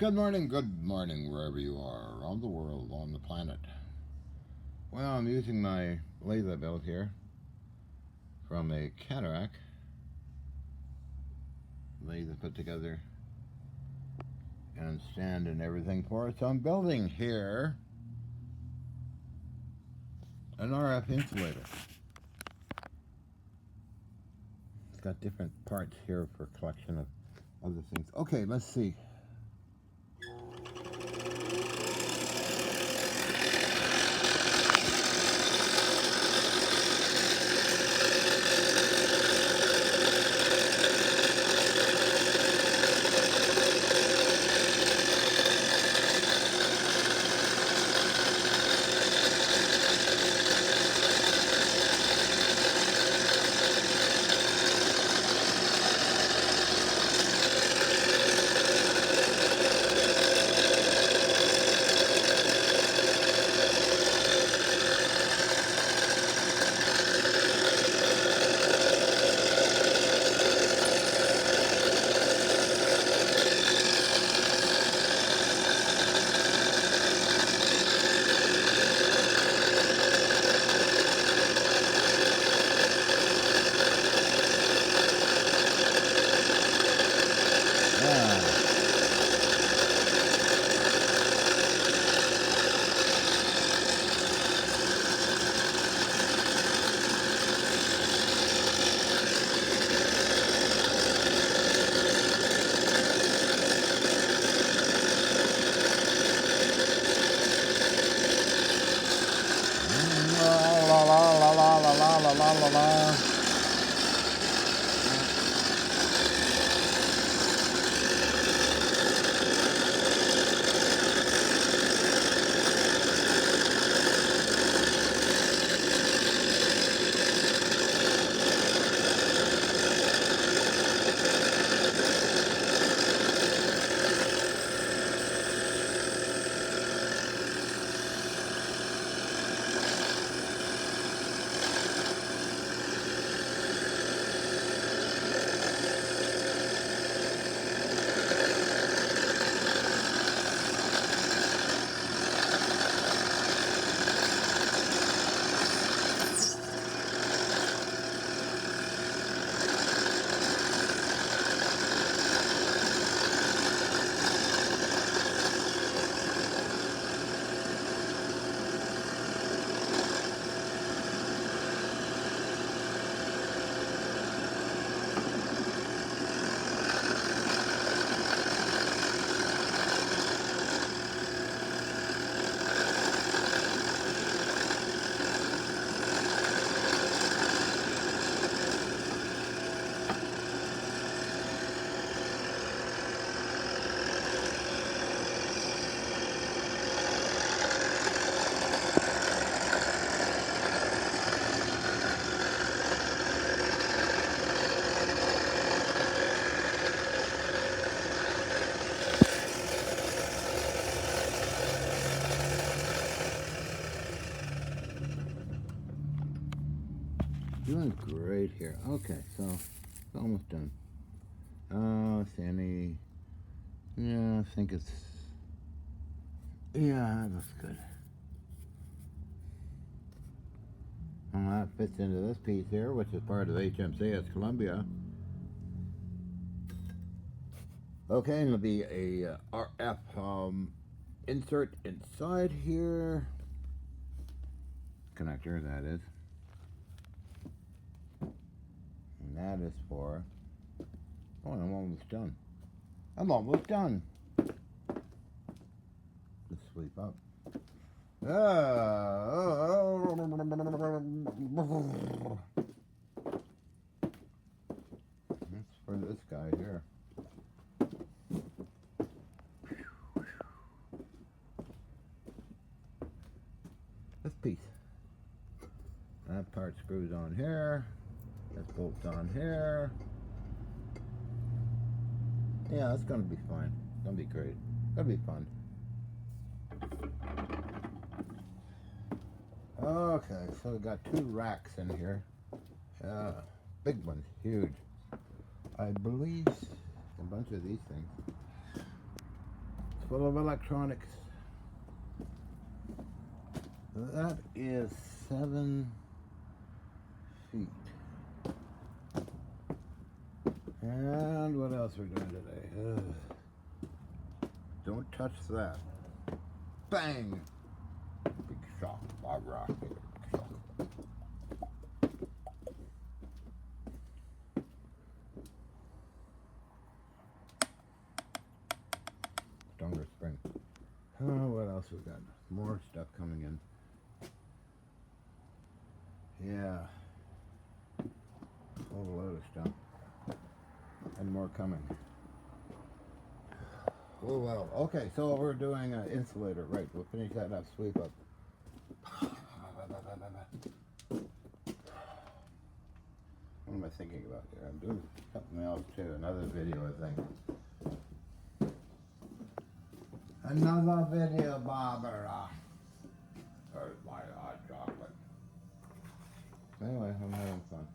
good morning, wherever you are, around the world, on the planet. Well, I'm using my lathe built here from a cataract. Lathe put together and stand and everything for it. So I'm building here an RF insulator. It's got different parts here for collection of other things. Okay, let's see. La la la la la la la la la la. Doing great here. Okay, so it's almost done. Sammy. Yeah, I think it's. Yeah, that looks good. And that fits into this piece here, which is part of HMCS Columbia. Okay, and it'll be a RF insert inside here. Connector, that is. And that is for. Oh, I'm almost done. I'm almost done. Let's sweep up. That's for this guy here. This piece. That part screws on here. That bolts on here. Yeah, that's gonna be fine. It's gonna be great. Gonna be fun. Okay, so we got two racks in here. Big ones, huge. I believe a bunch of these things. full of electronics. That is 7 feet. And what else we're doing today? Don't touch that. Bang! Big shock. Bob Rock. Big shock. Stronger spring. Oh, what else we got? More stuff coming in. Yeah. A whole load of stuff. And more coming. Oh well. Okay, so we're doing an insulator. Right, we'll finish that up. Sweep up. What am I thinking about here? I'm doing something else too. Another video, I think. Another video, Barbara. There's my hot chocolate. Anyway, I'm having fun.